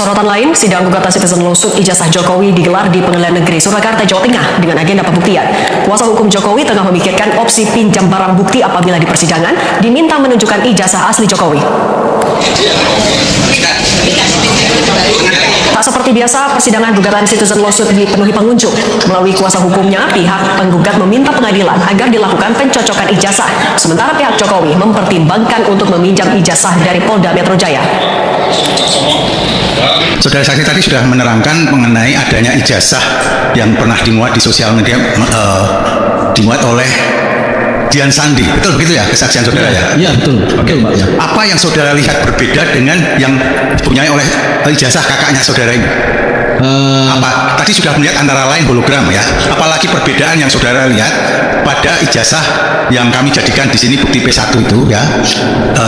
Sorotan lain, sidang gugatan Citizen Lawsuit ijazah Jokowi digelar di Pengadilan Negeri Surakarta, Jawa Tengah dengan agenda pembuktian. Kuasa hukum Jokowi tengah memikirkan opsi pinjam barang bukti apabila di persidangan diminta menunjukkan ijazah asli Jokowi. Tak seperti biasa, persidangan gugatan Citizen Lawsuit dipenuhi pengunjung. Melalui kuasa hukumnya, pihak penggugat meminta pengadilan agar dilakukan pencocokan ijazah, sementara pihak Jokowi mempertimbangkan untuk meminjam ijazah dari Polda Metro Jaya. Saudara saksi tadi sudah menerangkan mengenai adanya ijazah yang pernah dimuat di sosial media, dimuat oleh Dian Sandi, betul begitu ya kesaksian saudara ya? Iya betul, betul Pak. Ya. Apa yang saudara lihat berbeda dengan yang dipunyai oleh ijazah kakaknya saudara ini? Apa tadi sudah melihat antara lain hologram ya? Apalagi perbedaan yang saudara lihat pada ijazah yang kami jadikan di sini bukti P1 itu ya,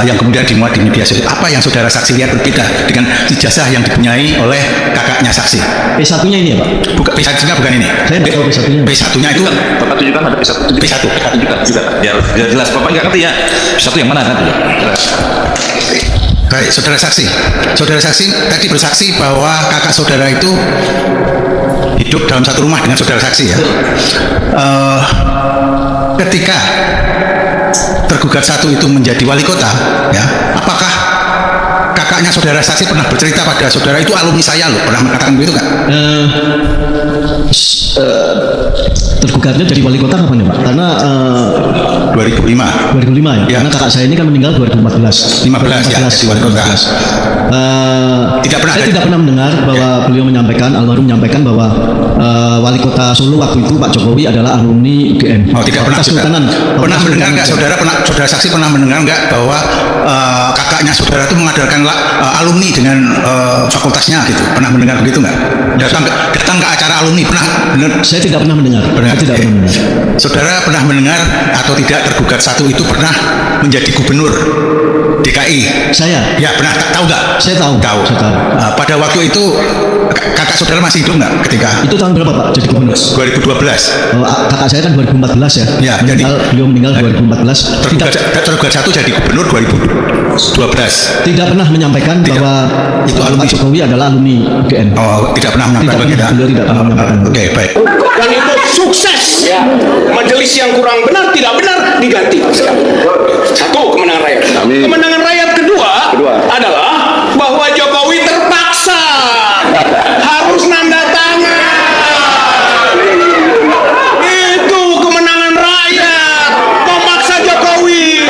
yang kemudian dimuat di media sosial. Apa yang saudara saksi lihat berbeda dengan ijazah yang dipunyai oleh kakaknya saksi? P1-nya ini ya Pak? P1-nya bukan ini. Saya tidak tahu P1-nya. P1-nya itu Bapak tunjukkan ada P1 juga. Biar jelas. Bapak nggak ngerti ya. P1 yang mana nanti? Jelas. Baik, saudara saksi tadi bersaksi bahwa kakak saudara itu hidup dalam satu rumah dengan saudara saksi ya. Ketika tergugat satu itu menjadi wali kota, ya, apakah kakaknya saudara saksi pernah bercerita pada saudara itu alumni saya loh, pernah mengatakan begitu kan? Tergugatnya jadi wali kota kapan ya Pak? Karena 2005 ya. Karena kakak saya ini kan meninggal 2014. 15 ya, jadi wali kota. Saya tidak pernah mendengar bahwa beliau menyampaikan, almarhum menyampaikan bahwa wali kota Solo waktu itu Pak Jokowi adalah alumni UGM. Oh, tidak pernah juga. Pernah mendengar nggak saudara? Saudara saksi pernah mendengar nggak bahwa kakaknya saudara itu mengadakan alumni dengan fakultasnya gitu? Pernah mendengar begitu nggak? Datang ke acara alumni pernah? Saya tidak pernah mendengar. Saya tidak pernah mendengar. Saudara pernah mendengar atau tidak tergugat satu itu pernah menjadi gubernur DKI? Saya? Ya pernah, tahu nggak? Saya tahu. Saya tahu. Pada waktu itu kakak saudara masih hidup nggak ketika? Itu tahun berapa Pak jadi gubernur? 2012. Kakak saya kan 2014 ya. Ya, jadi beliau meninggal 2014. Tergugat satu jadi gubernur 2012. Tidak pernah menyampaikan bahwa itu alumni Pak Jokowi adalah alumni UGM. Oh, tidak pernah menyampaikan begitu. Beliau tidak pernah menyampaikan. Oke, baik. Dan itu sukses. Majelis yang kurang benar, tidak benar diganti. Satu, kemenangan rakyat. Amin. Kemenangan rakyat kedua adalah bahwa Jokowi terpaksa harus nanda tangan. Itu kemenangan rakyat, memaksa Jokowi.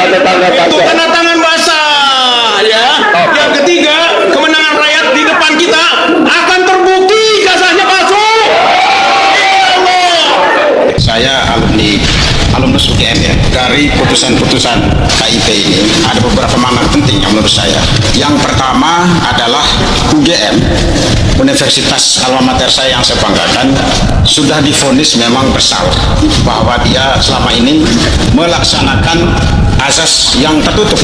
Itu tanda tangan basah ya. Yang ketiga, kemenangan rakyat di depan kita akan terbukti ijazahnya palsu. Saya alumnus UGM ya. Dari putusan-putusan KIP ini ada beberapa makna penting yang menurut saya. Yang pertama adalah UGM, Universitas alma mater saya yang saya banggakan, sudah divonis memang bersalah bahwa dia selama ini melaksanakan azas yang tertutup.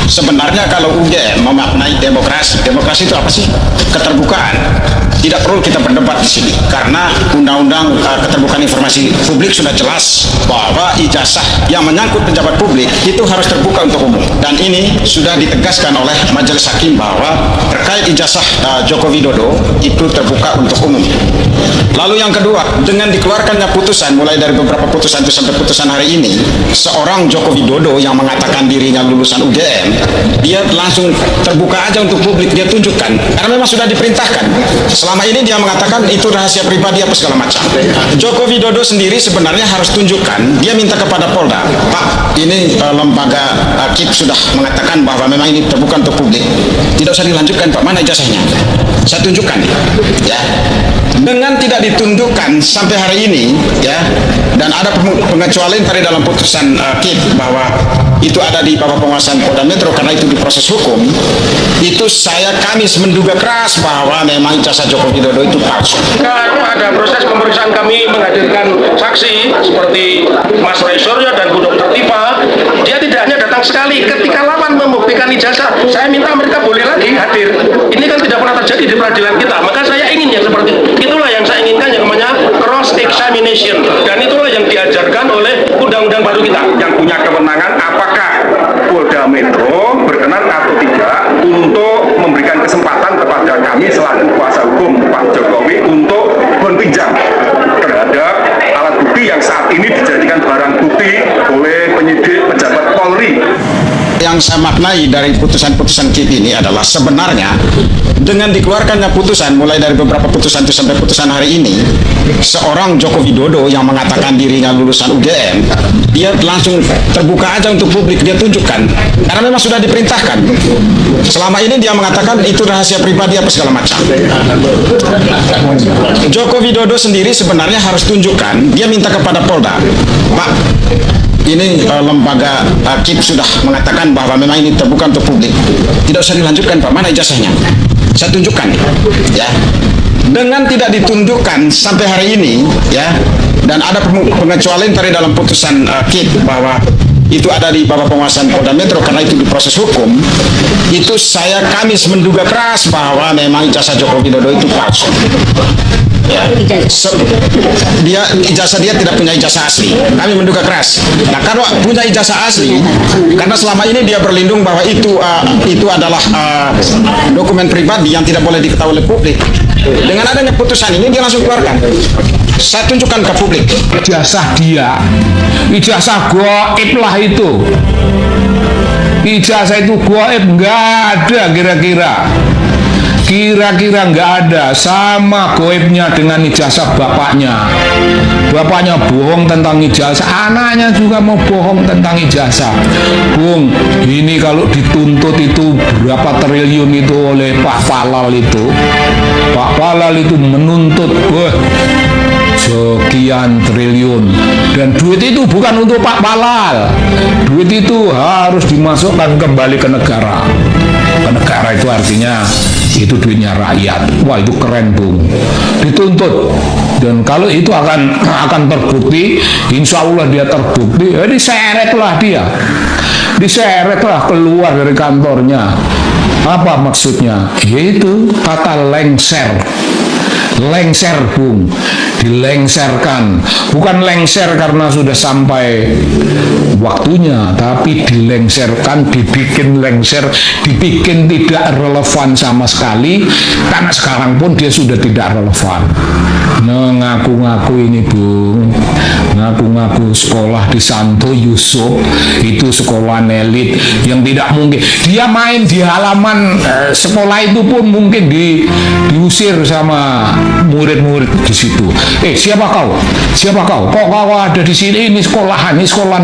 Sebenarnya kalau UGM memaknai demokrasi itu apa sih? Keterbukaan. Tidak perlu kita berdebat di sini karena Undang-Undang Keterbukaan Informasi Publik sudah jelas bahwa ijazah yang menyangkut pejabat publik itu harus terbuka untuk umum, dan ini sudah ditegaskan oleh Majelis Hakim bahwa terkait ijazah Joko Widodo itu terbuka untuk umum. Lalu yang kedua, dengan dikeluarkannya putusan mulai dari beberapa putusan itu sampai putusan hari ini, seorang Joko Widodo yang mengatakan dirinya lulusan UGM, dia langsung terbuka aja untuk publik, dia tunjukkan karena memang sudah diperintahkan. Selama ini dia mengatakan itu rahasia pribadi apa segala macam. Joko Widodo sendiri sebenarnya harus tunjukkan, dia minta kepada Polda, Pak, ini lembaga KIP sudah mengatakan bahwa memang ini terbuka untuk publik, tidak usah dilanjutkan Pak, mana ijazahnya? Saya tunjukkan ya. Dengan tidak ditundukkan sampai hari ini ya, dan ada pengecualian tadi dalam putusan KIP bahwa itu ada di bawah penguasaan Polda Metro karena itu diproses hukum, itu kami menduga keras bahwa memang ijazah Joko Widodo itu palsu. Pada proses pemeriksaan kami menghadirkan saksi seperti Mas Roy Suryo dan Bu Dr. Tifa, dia tidak hanya datang sekali. Ketika lawan membuktikan ijazah, saya minta mereka boleh lagi hadir. Ini kan tidak pernah terjadi di peradilan kita, maka saya ingin yang seperti itu. Itulah yang saya inginkan, yang namanya cross examination, dan itulah yang diajarkan oleh undang-undang baru kita. Yang punya kewenangan apakah Polda Metro berkenan atau tidak untuk memberikan kesempatan kepada kami yang saya maknai dari putusan-putusan KIP ini adalah sebenarnya dengan dikeluarkannya putusan mulai dari beberapa putusan itu sampai putusan hari ini, seorang Joko Widodo yang mengatakan dirinya lulusan UGM, dia langsung terbuka aja untuk publik, dia tunjukkan karena memang sudah diperintahkan. Selama ini dia mengatakan itu rahasia pribadi apa segala macam. Joko Widodo sendiri sebenarnya harus tunjukkan, dia minta kepada Polda, Pak, ini lembaga KIP sudah mengatakan bahwa memang ini terbuka untuk publik, tidak usah dilanjutkan Pak, mana ijazahnya, saya tunjukkan ya. Dengan tidak ditunjukkan sampai hari ini ya, dan ada pengecualian tadi dalam putusan KIP bahwa itu ada di bawah penguasaan Polda Metro karena itu diproses hukum, itu kami menduga keras bahwa memang ijazah Joko Widodo itu palsu. Ya. Ijazah dia tidak punya ijazah asli. Kami menduga keras. Nah, kalau punya ijazah asli, karena selama ini dia berlindung bahwa itu adalah dokumen pribadi yang tidak boleh diketahui oleh publik. Dengan adanya putusan ini dia langsung keluarkan. Saya tunjukkan ke publik. Ijazah dia, ijazah goib lah itu. Ijazah itu goib, nggak ada kira-kira nggak ada, sama goibnya dengan ijazah bapaknya. Bapaknya bohong tentang ijazah, anaknya juga mau bohong tentang ijazah. Bung, ini kalau dituntut itu berapa triliun itu oleh Pak Falal itu. Pak Falal itu menuntut sekian triliun, dan duit itu bukan untuk Pak Falal, duit itu harus dimasukkan kembali ke negara. Ke negara itu artinya itu duitnya rakyat. Wah, itu keren Bung, dituntut. Dan kalau itu akan terbukti, insya Allah dia terbukti, diseretlah keluar dari kantornya. Apa maksudnya? Yaitu kata lengser Bung, dilengserkan, bukan lengser karena sudah sampai waktunya, tapi dilengserkan, dibikin lengser, dibikin tidak relevan sama sekali, karena sekarang pun dia sudah tidak relevan. Ngaku-ngaku ini Bung, ngaku-ngaku sekolah di Santo Yusuf, itu sekolah elit yang tidak mungkin, dia main di halaman sekolah itu pun mungkin diusir sama murid-murid di situ. Siapa kau? Kok kau ada di sini? Ini sekolahan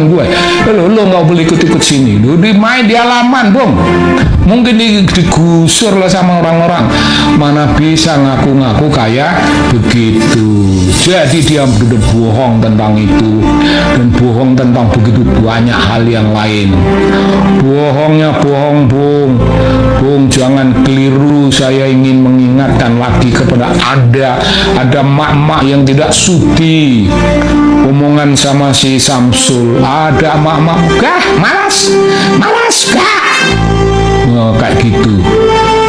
gue. Lo nggak boleh ikut-ikut sini. Lo main di halaman dong. Mungkin digusur lah sama orang-orang. Mana bisa ngaku-ngaku kayak begitu. Jadi dia sudah bohong tentang itu dan bohong tentang begitu banyak hal yang lain. Bohongnya bohong Bung. Bung, jangan keliru. Saya ingin mengingatkan lagi kepada ada mak-mak yang tidak sudi omongan sama si Samsul. Ada mak-mak malas kayak gitu.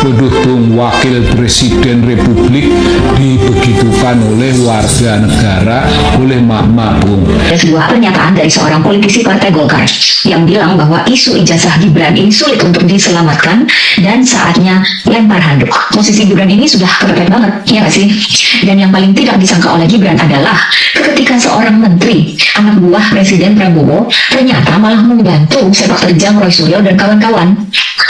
Waduh Bung, wakil presiden republik dibegitukan oleh warga negara, oleh mak-mak Bung. Ada sebuah pernyataan dari seorang politisi Partai Golkar yang bilang bahwa isu ijazah Gibran ini sulit untuk diselamatkan dan saatnya lempar handuk. Posisi Gibran ini sudah kepepet banget, ya nggak sih? Dan yang paling tidak disangka oleh Gibran adalah ketika seorang menteri, anak buah Presiden Prabowo, ternyata malah membantu sepak terjang Roy Suryo dan kawan-kawan.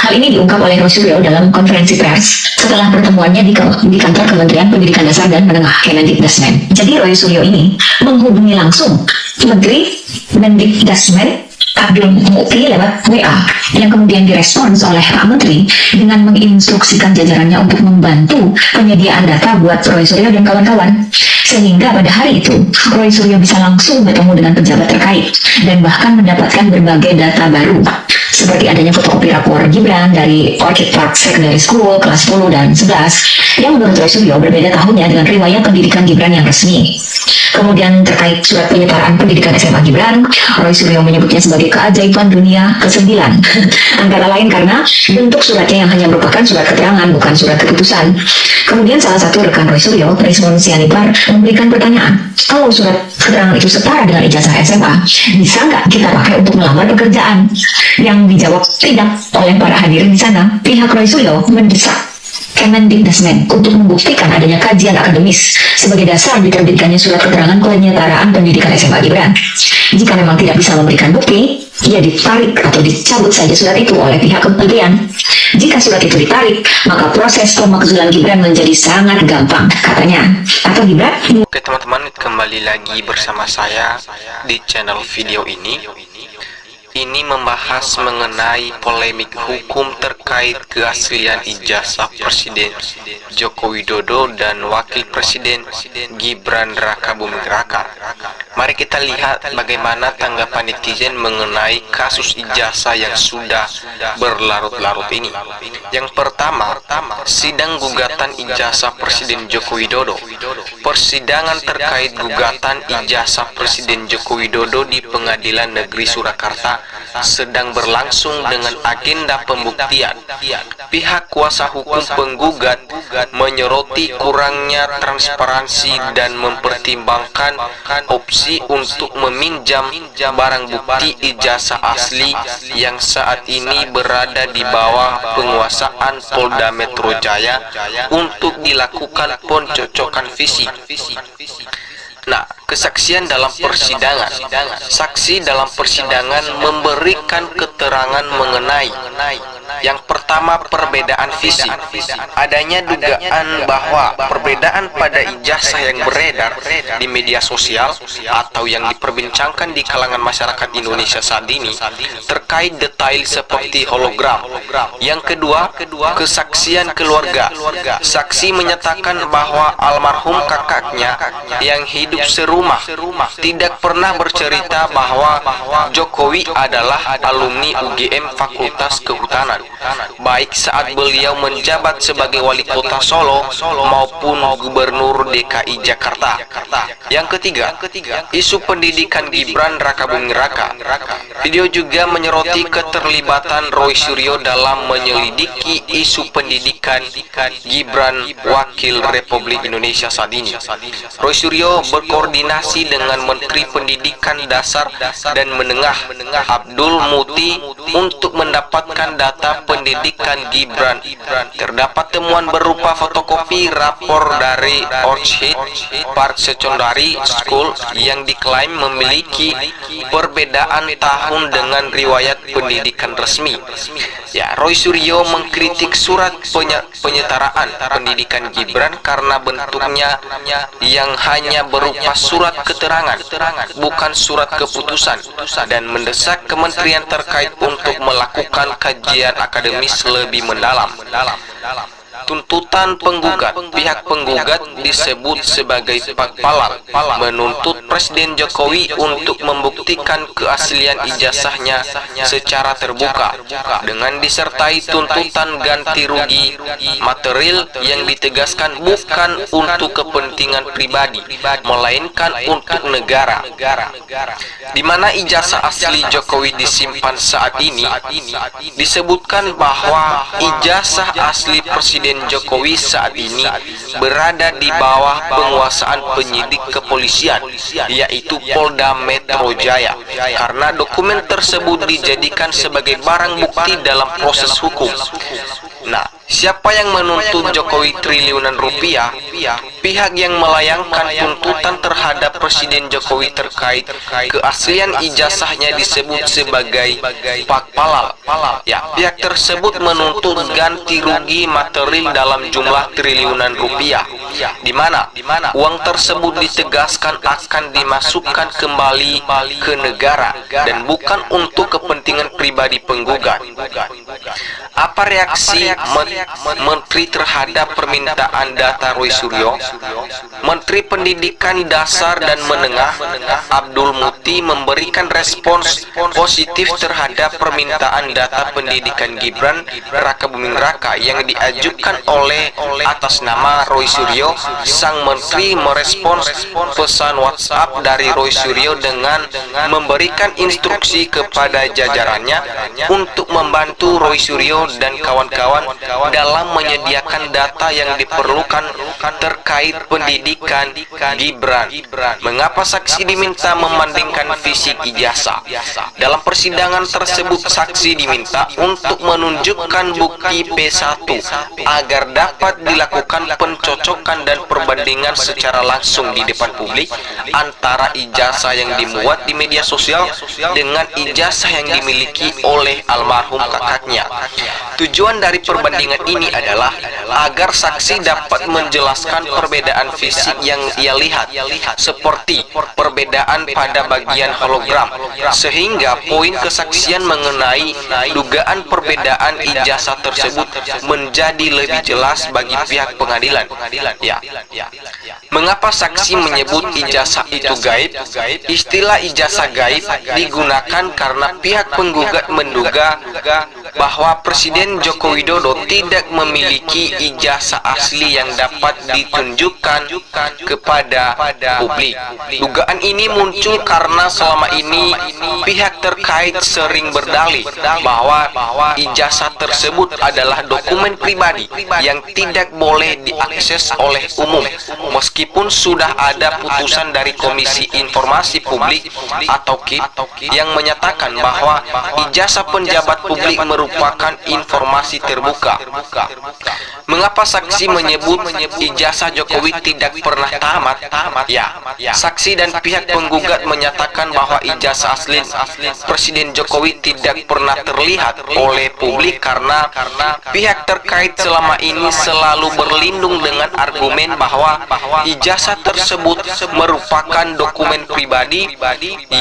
Hal ini diungkap oleh Roy Suryo dalam konferensi pers setelah pertemuannya di kantor Kementerian Pendidikan Dasar dan Menengah Kemendikbudrismen. Jadi Roy Suryo ini menghubungi langsung Menteri Mendikbudrismen Abdul Mukti lewat WA yang kemudian direspons oleh Pak Menteri dengan menginstruksikan jajarannya untuk membantu penyediaan data buat Roy Suryo dan kawan-kawan. Sehingga pada hari itu Roy Suryo bisa langsung bertemu dengan pejabat terkait dan bahkan mendapatkan berbagai data baru seperti adanya fotokopi rapor Gibran dari Orchid Park Secondary School kelas 10 dan 11 yang menurut Roy Suryo berbeda tahunnya dengan riwayat pendidikan Gibran yang resmi. Kemudian terkait surat penyetaraan pendidikan SMA Gibran, Roy Suryo menyebutnya sebagai keajaiban dunia ke-9. Antara lain karena bentuk suratnya yang hanya merupakan surat keterangan, bukan surat keputusan. Kemudian salah satu rekan Roy Suryo, Rismon Sianipar, memberikan pertanyaan, kalau surat keterangan itu setara dengan ijazah SMA, bisa nggak kita pakai untuk melamar pekerjaan? Yang dijawab tidak oleh para hadirin di sana. Pihak Roy Suryo mendesak Kemendikbudrismen untuk membuktikan adanya kajian akademis sebagai dasar diterbitkannya surat keterangan penyetaraan pendidikan SMA Gibran. Jika memang tidak bisa memberikan bukti, ya ditarik atau dicabut saja surat itu oleh pihak kementerian. Jika surat itu ditarik, maka proses pemakzulan Gibran menjadi sangat gampang, katanya. Atau Gibran? Oke teman-teman, kembali lagi bersama saya di channel video ini. Ini membahas mengenai polemik hukum terkait keaslian ijazah Presiden Joko Widodo dan Wakil Presiden Gibran Rakabuming Raka. Mari kita lihat bagaimana tanggapan netizen mengenai kasus ijazah yang sudah berlarut-larut ini. Yang pertama, sidang gugatan ijazah Presiden Joko Widodo. Persidangan terkait gugatan ijazah Presiden Joko Widodo di Pengadilan Negeri Surakarta sedang berlangsung dengan agenda pembuktian. Pihak kuasa hukum penggugat menyoroti kurangnya transparansi dan mempertimbangkan opsi untuk meminjam barang bukti ijazah asli yang saat ini berada di bawah penguasaan Polda Metro Jaya untuk dilakukan pencocokan fisik. Nah, kesaksian dalam persidangan. Saksi dalam persidangan memberikan keterangan mengenai yang pertama, perbedaan fisik. Adanya dugaan bahwa perbedaan pada ijazah yang beredar di media sosial atau yang diperbincangkan di kalangan masyarakat Indonesia saat ini terkait detail seperti hologram. Yang kedua, kesaksian keluarga. Saksi menyatakan bahwa almarhum kakaknya yang hidup serumah tidak pernah bercerita bahwa Jokowi adalah alumni UGM Fakultas Kehutanan, baik saat beliau menjabat sebagai wali kota Solo maupun gubernur DKI Jakarta. Yang ketiga, isu pendidikan Gibran Rakabuming Raka. Video juga menyoroti keterlibatan Roy Suryo dalam menyelidiki isu pendidikan Gibran Wakil Republik Indonesia saat ini. Roy Suryo berkoordinasi dengan Menteri Pendidikan Dasar dan Menengah Abdul Muti untuk mendapatkan data pendidikan Gibran. Terdapat temuan berupa fotokopi rapor dari Orchid Park Secondary School yang diklaim memiliki perbedaan tahun dengan riwayat pendidikan resmi. Ya, Roy Suryo mengkritik surat penyetaraan pendidikan Gibran karena bentuknya yang hanya berupa surat keterangan, bukan surat keputusan, dan mendesak kementerian terkait untuk melakukan kajian akademis lebih mendalam. Tuntutan penggugat. Pihak penggugat disebut sebagai pakpalal menuntut Presiden Jokowi untuk membuktikan keaslian ijazahnya secara terbuka dengan disertai tuntutan ganti rugi material yang ditegaskan bukan untuk kepentingan pribadi melainkan untuk negara. Di mana ijazah asli Jokowi disimpan saat ini, disebutkan bahwa ijazah asli Presiden Jokowi saat ini berada di bawah penguasaan penyidik kepolisian, yaitu Polda Metro Jaya, karena dokumen tersebut dijadikan sebagai barang bukti dalam proses hukum. Nah, siapa yang menuntut Jokowi triliunan rupiah? Pihak yang melayangkan tuntutan terhadap Presiden Jokowi terkait keaslian ijazahnya disebut sebagai pakpalal. Ya, pihak tersebut menuntut ganti rugi material dalam jumlah triliunan rupiah, di mana uang tersebut ditegaskan akan dimasukkan kembali ke negara dan bukan untuk kepentingan pribadi penggugat. Apa reaksi Menteri terhadap permintaan data Roy Suryo? Menteri Pendidikan Dasar dan Menengah Abdul Muti memberikan respons positif terhadap permintaan data pendidikan Gibran Rakabuming Raka yang diajukan oleh atas nama Roy Suryo. Sang Menteri merespons pesan WhatsApp dari Roy Suryo dengan memberikan instruksi kepada jajarannya untuk membantu Roy Suryo dan kawan-kawan dalam menyediakan data yang diperlukan terkait pendidikan Gibran. Mengapa saksi diminta membandingkan fisik ijazah? Dalam persidangan tersebut, saksi diminta untuk menunjukkan bukti P1 agar dapat dilakukan pencocokan pencocokan dan perbandingan secara langsung di depan publik antara ijazah yang dimuat di media sosial dengan ijazah yang dimiliki oleh almarhum kakaknya. Tujuan dari perbandingan ini adalah agar saksi dapat menjelaskan perbedaan fisik yang ia lihat, seperti perbedaan pada bagian hologram, sehingga poin kesaksian mengenai dugaan perbedaan ijazah tersebut menjadi lebih jelas bagi pihak pengadilan. Ya. Mengapa saksi menyebut ijazah itu gaib? Istilah ijazah gaib digunakan karena pihak penggugat menduga bahwa Presiden Joko Widodo tidak memiliki ijazah asli yang dapat ditunjukkan kepada publik. Dugaan ini muncul karena selama ini pihak terkait sering berdalih bahwa ijazah tersebut adalah dokumen pribadi yang tidak boleh diakses oleh umum, meskipun sudah ada putusan dari Komisi Informasi Publik atau KIP yang menyatakan bahwa ijazah penjabat publik merupakan informasi terbuka. Mengapa saksi menyebut ijazah Jokowi tidak pernah tamat? Ya, saksi dan pihak penggugat menyatakan bahwa ijazah asli Presiden Jokowi tidak pernah terlihat oleh publik karena pihak terkait selama ini selalu berlindung dengan argumen bahwa ijazah tersebut merupakan dokumen pribadi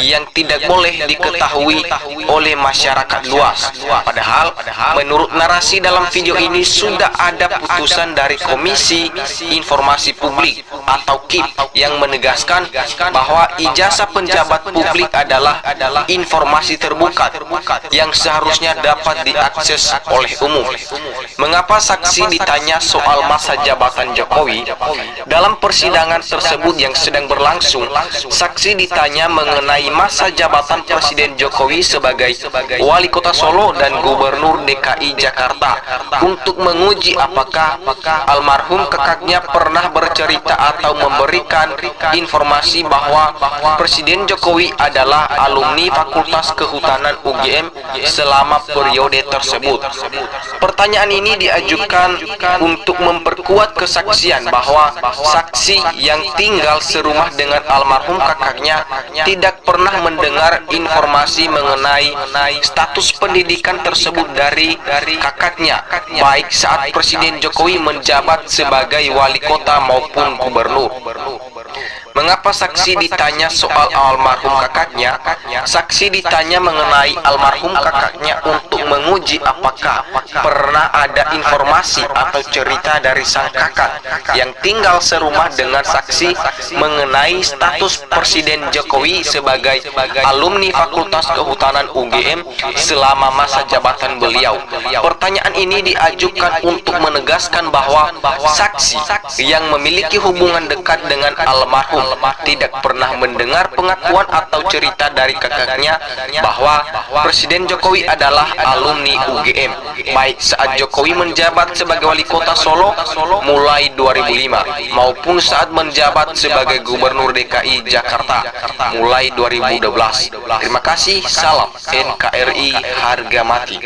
yang tidak boleh diketahui oleh masyarakat luas. Padahal, menurut narasi dalam video ini sudah ada putusan dari Komisi Informasi Publik atau KIP yang menegaskan bahwa ijazah penjabat publik adalah informasi terbuka yang seharusnya dapat diakses oleh umum. Mengapa saksi ditanya soal masa jabatan Jokowi? Dalam persidangan tersebut yang sedang berlangsung, saksi ditanya mengenai masa jabatan Presiden Jokowi sebagai Wali Kota Solo dan Gubernur DKI Jakarta untuk menguji apakah almarhum kakaknya pernah bercerita atau memberikan informasi bahwa Presiden Jokowi adalah alumni Fakultas Kehutanan UGM selama periode tersebut. Pertanyaan ini diajukan untuk memperkuat kesaksian bahwa saksi yang tinggal serumah dengan almarhum kakaknya tidak pernah mendengar informasi mengenai status pendidikan tersebut dari kakaknya, baik saat Presiden Jokowi menjabat sebagai wali kota maupun gubernur. Mengapa saksi ditanya soal almarhum kakaknya? Saksi ditanya mengenai almarhum kakaknya untuk menguji apakah pernah ada informasi atau cerita dari sang kakak yang tinggal serumah dengan saksi mengenai status Presiden Jokowi sebagai alumni Fakultas Kehutanan UGM selama masa jabatan beliau. Pertanyaan ini diajukan untuk menegaskan bahwa saksi yang memiliki hubungan dekat dengan almarhum tidak pernah mendengar pengakuan atau cerita dari kakaknya bahwa Presiden Jokowi adalah alumni UGM, baik saat Jokowi menjabat sebagai wali kota Solo mulai 2005 maupun saat menjabat sebagai Gubernur DKI Jakarta mulai 2012. Terima kasih, salam NKRI harga mati.